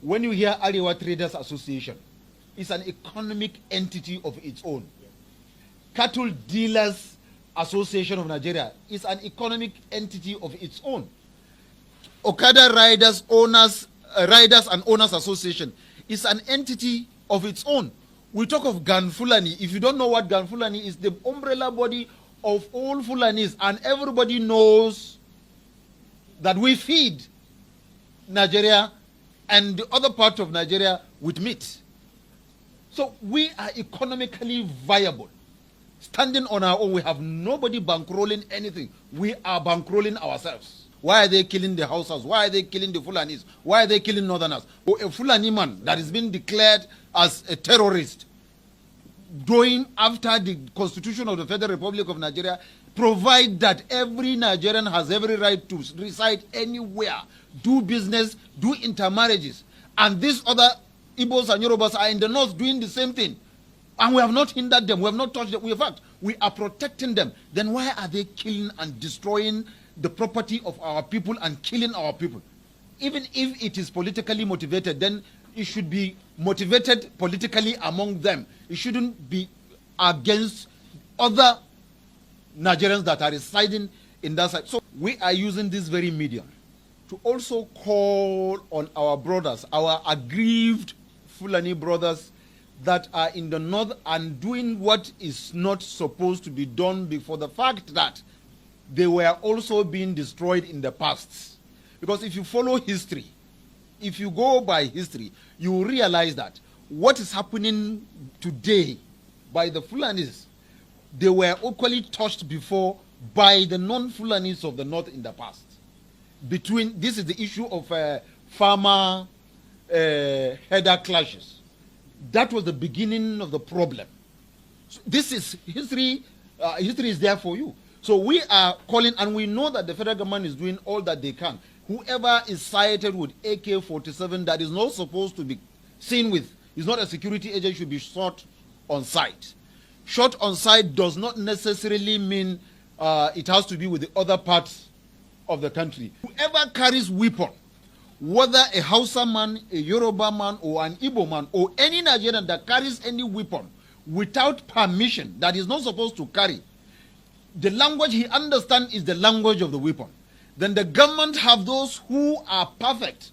when you hear Arewa Traders Association, it's an economic entity of its own. Cattle Dealers Association of Nigeria is an economic entity of its own. Okada Riders and Owners Association is an entity of its own. We talk of Fulani. If you don't know what Fulani is, the umbrella body of all Fulanis, and everybody knows that we feed Nigeria and the other part of Nigeria with meat. So we are economically viable. Standing on our own, we have nobody bankrolling anything. We are bankrolling ourselves. Why are they killing the Hausas? Why are they killing the Fulanis? Why are they killing Northerners? Or a Fulani man that has been declared as a terrorist, going after the Constitution of the Federal Republic of Nigeria, provide that every Nigerian has every right to reside anywhere, do business, do intermarriages. And these other Igbos and Yorubas are in the north doing the same thing. And we have not hindered them. We have not touched them. In fact, we are protecting them. Then why are they killing and destroying the property of our people and killing our people? Even if it is politically motivated, then it should be motivated politically among them. It shouldn't be against other Nigerians that are residing in that side. So we are using this very medium to also call on our brothers, our aggrieved Fulani brothers that are in the north and doing what is not supposed to be done before the fact that they were also being destroyed in the past. Because if you follow history, if you go by history, you will realize that what is happening today by the Fulanis, they were equally touched before by the non-Fulanis of the north in the past. This is the issue of farmer header clashes. That was the beginning of the problem. So this is history. History is there for you. So we are calling, and we know that the federal government is doing all that they can. Whoever is cited with AK-47 that is not supposed to be seen with, is not a security agent, should be shot on sight. Shot on sight does not necessarily mean it has to be with the other parts of the country. Whoever carries weapon, whether a Hausa man, a Yoruba man, or an Igbo man, or any Nigerian that carries any weapon without permission that is not supposed to carry, the language he understands is the language of the weapon. Then the government have those who are perfect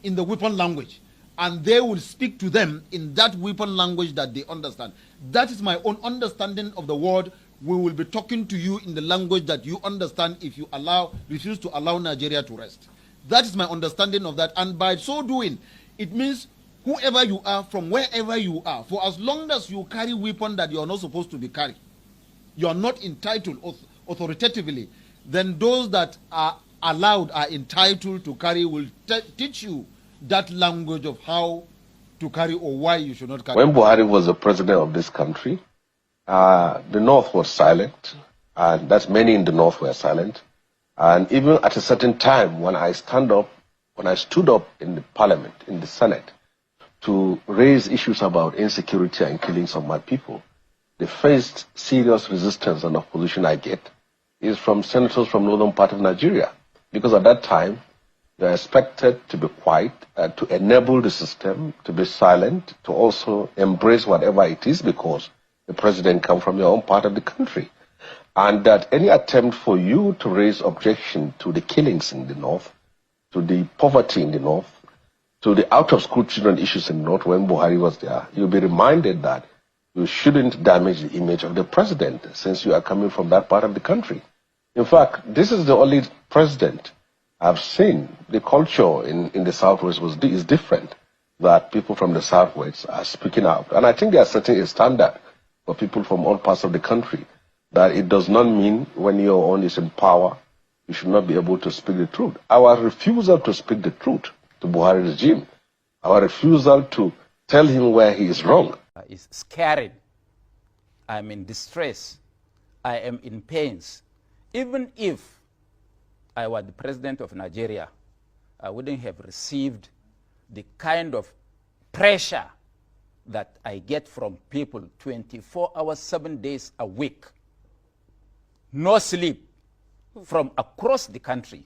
in the weapon language, and they will speak to them in that weapon language that they understand. That is my own understanding of the word. We will be talking to you in the language that you understand if you refuse to allow Nigeria to rest. That is my understanding of that. And by so doing, it means whoever you are, from wherever you are, for as long as you carry weapon that you are not supposed to be carrying, you are not entitled authoritatively, then those that are allowed, are entitled to carry, will teach you that language of how to carry or why you should not carry. When Buhari was the president of this country, the North was silent, and that's many in the North were silent. And even at a certain time, when I stood up in the Parliament, in the Senate, to raise issues about insecurity and killings of my people, the first serious resistance and opposition I get is from senators from northern part of Nigeria, because at that time they are expected to be quiet, to enable the system to be silent, to also embrace whatever it is, because the president comes from your own part of the country. And that any attempt for you to raise objection to the killings in the North, to the poverty in the North, to the out-of-school children issues in the North when Buhari was there, you'll be reminded that you shouldn't damage the image of the president since you are coming from that part of the country. In fact, this is the only president I've seen. The culture in the Southwest is different, that people from the Southwest are speaking out. And I think they are setting a standard for people from all parts of the country, that it does not mean when your own is in power, you should not be able to speak the truth. Our refusal to speak the truth to Buhari regime, our refusal to tell him where he is wrong, is scaring. I'm in distress. I am in pains. Even if I were the president of Nigeria, I wouldn't have received the kind of pressure that I get from people 24 hours, 7 days a week. No sleep from across the country.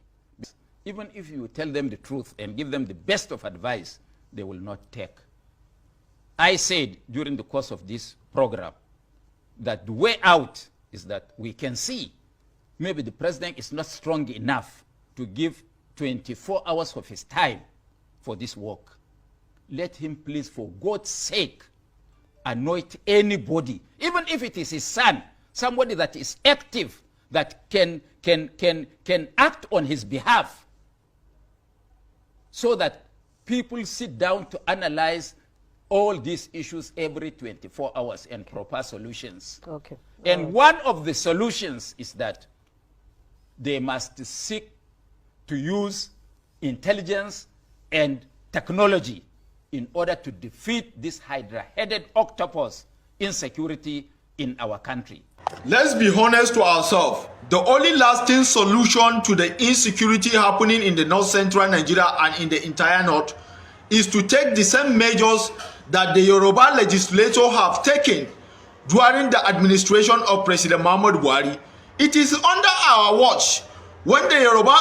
Even if you tell them the truth and give them the best of advice, they will not take. I said during the course of this program that the way out is that we can see maybe the president is not strong enough to give 24 hours of his time for this work. Let him please, for God's sake, anoint anybody, even if it is his son, somebody that is active, that can act on his behalf, so that people sit down to analyze all these issues every 24 hours and propose solutions. Okay. And one of the solutions is that they must seek to use intelligence and technology in order to defeat this hydra-headed octopus insecurity in our country. Let's be honest to ourselves. The only lasting solution to the insecurity happening in the north-central Nigeria and in the entire north is to take the same measures that the Yoruba legislators have taken during the administration of President Muhammadu Buhari. It is under our watch when the Yoruba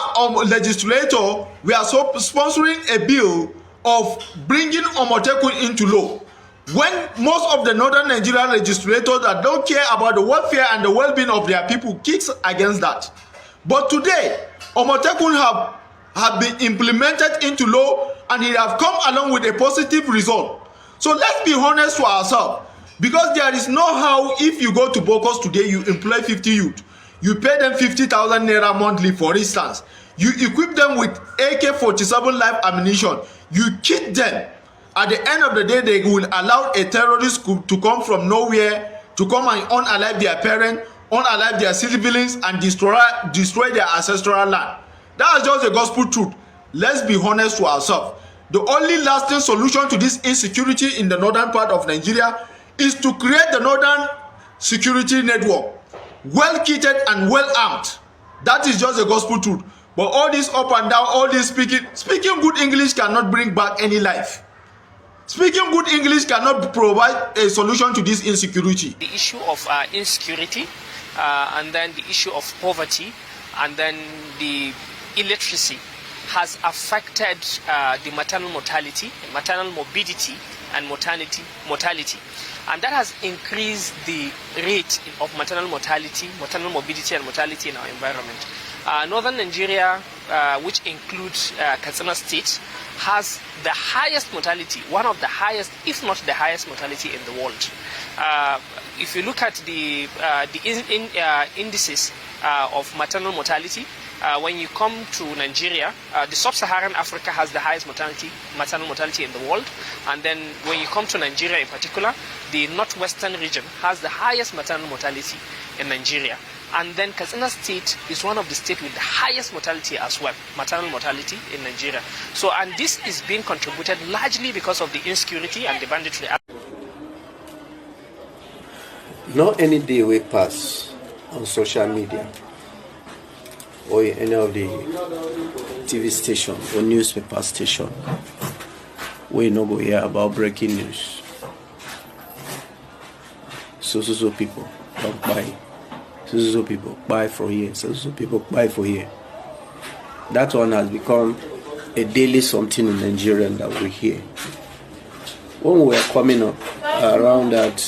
legislator were sponsoring a bill of bringing Omotekun into law, when most of the northern Nigerian legislators that don't care about the welfare and the well-being of their people kicks against that. But today, Omotekun have been implemented into law and it have come along with a positive result. So let's be honest to ourselves, because there is no how if you go to Bokos today, you employ 50 youth, you pay them 50,000 naira monthly, for instance, you equip them with AK-47 live ammunition, you kit them. At the end of the day, they will allow a terrorist to come from nowhere to come and unalive their parents, unalive their siblings, and destroy their ancestral land. That is just the gospel truth. Let's be honest to ourselves. The only lasting solution to this insecurity in the northern part of Nigeria is to create the northern security network, well kitted and well armed. That is just the gospel truth. But all this up and down, all this speaking good English cannot bring back any life. Speaking good English cannot provide a solution to this insecurity. The issue of insecurity, and then the issue of poverty, and then the illiteracy has affected the maternal mortality, maternal morbidity, and mortality. And that has increased the rate of maternal mortality, maternal morbidity, and mortality in our environment. Northern Nigeria, which includes Katsina State, has the highest mortality, one of the highest, if not the highest mortality in the world. If you look at the indices of maternal mortality, when you come to Nigeria, the sub-Saharan Africa has the highest maternal mortality in the world. And then when you come to Nigeria in particular, the northwestern region has the highest maternal mortality in Nigeria. And then Katsina State is one of the states with the highest mortality as well, maternal mortality in Nigeria. So, and this is being contributed largely because of the insecurity and the banditry. Not any day we pass on social media or any of the TV station or newspaper station we no go hear about breaking news. So people don't buy. So people buy for here. So people buy for here. That one has become a daily something in Nigeria that we hear. When we were coming up around that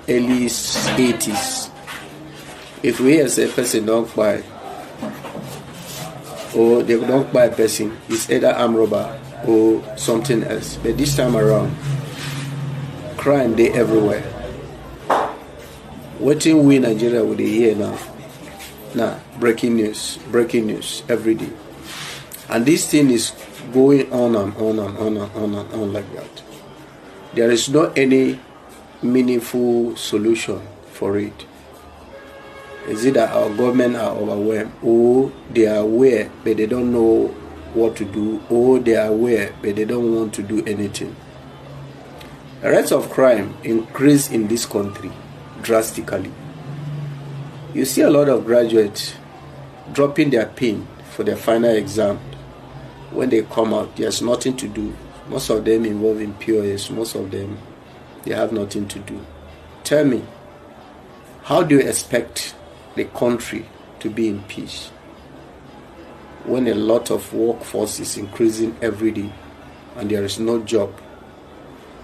early 80s, if we as a person don't buy, or they don't buy a person, it's either armed robber or something else. But this time around, crime they everywhere. What in we Nigeria would hear now? Now, breaking news every day. And this thing is going on and on and on and on and on like that. There is not any meaningful solution for it. Is it that our government are overwhelmed, or they are aware but they don't know what to do, or they are aware but they don't want to do anything? The rates of crime increase in this country drastically. You see a lot of graduates dropping their pin for their final exam. When they come out, there's nothing to do. Most of them involved in POS, most of them, they have nothing to do. Tell me, how do you expect the country to be in peace when a lot of workforce is increasing every day and there is no job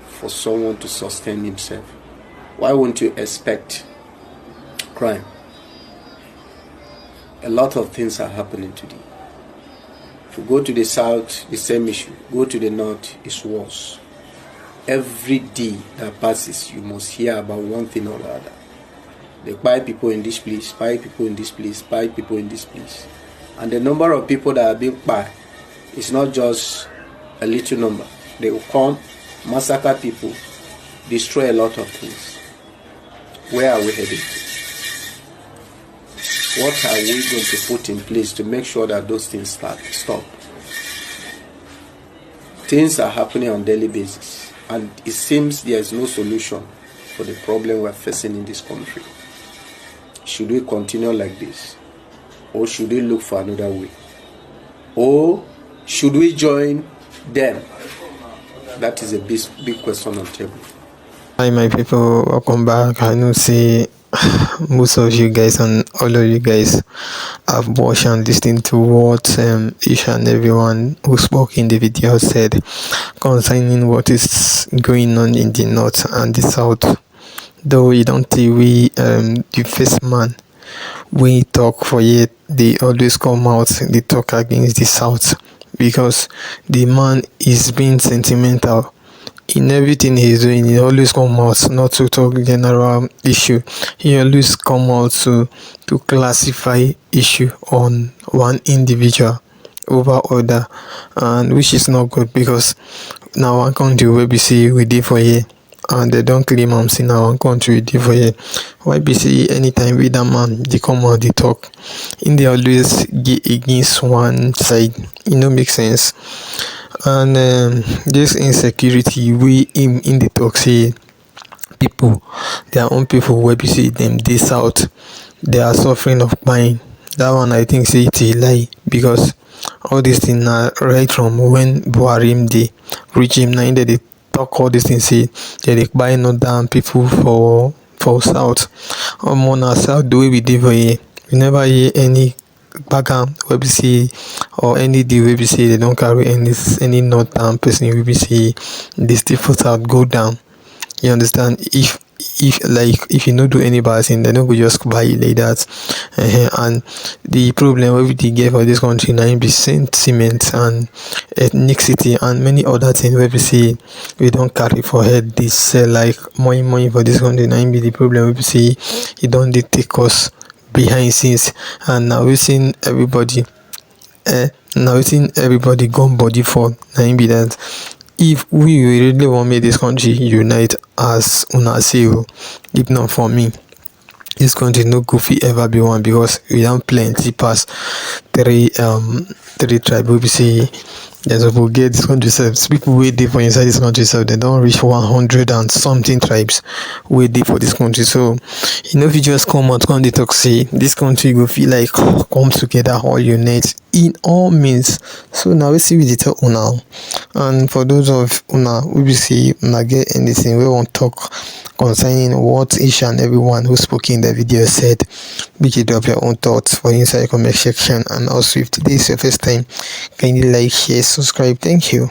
for someone to sustain himself, why won't you expect crime? A lot of things are happening today. If you go to the south, the same issue. Go to the north, it's worse. Every day that passes, you must hear about one thing or the other. They buy people in this place, buy people in this place, buy people in this place. And the number of people that are being bought is not just a little number. They will come, massacre people, destroy a lot of things. Where are we headed to? What are we going to put in place to make sure that those things stop? Things are happening on a daily basis, and it seems there is no solution for the problem we are facing in this country. Should we continue like this, or should we look for another way, or should we join them? That is a big question on the table. Hi my people, welcome back. I know see most of you guys and all of you guys have watched and listened to what each and everyone who spoke in the video said concerning what is going on in the north and the south. Though you don't see we the first man we talk for yet, they always come out, they talk against the south because the man is being sentimental in everything he's doing. He always come out not to talk general issue. He always come out to classify issue on one individual over other, and which is not good because now one country where we see we did for here and they don't claim I'm in our country we did for here. Why be see anytime with that man they come out they talk in they always get against one side, it no make sense. And this insecurity we in the talk say people, their own people where we see them this out, they are suffering of buying. That one I think say it's a lie because all these things are right from when Buhari the regime now they talk all these things say they buy not down people for south. On our south the way we did for here, we never hear any background where we see or any day where we see they don't carry any north down person where we see this default out go down. You understand? If you don't do any bad thing, they don't go just buy it like that. And the problem where we get for this country now be sentiment and ethnicity and many other things where we see we don't carry for head this like money for this country now be the problem where we see it don't dey take us behind scenes. And now we seen everybody gone body for now be that if we really want to make this country unite as una say, if not for me, this country no go fit ever be one because we don't plenty pass three tribes. We say there's a get this country selves. People wait there for inside this country self, they don't reach 100 and something tribes wait there for this country. So you know if you just come out come they talk say this country go feel like come together all unite in all means. So now we see we tell una, and for those of una we will see una get anything we want talk concerning what each and everyone who spoke in the video said, make it drop your own thoughts for inside the comment section. And also if today is your first time, kindly like, share, subscribe. Thank you.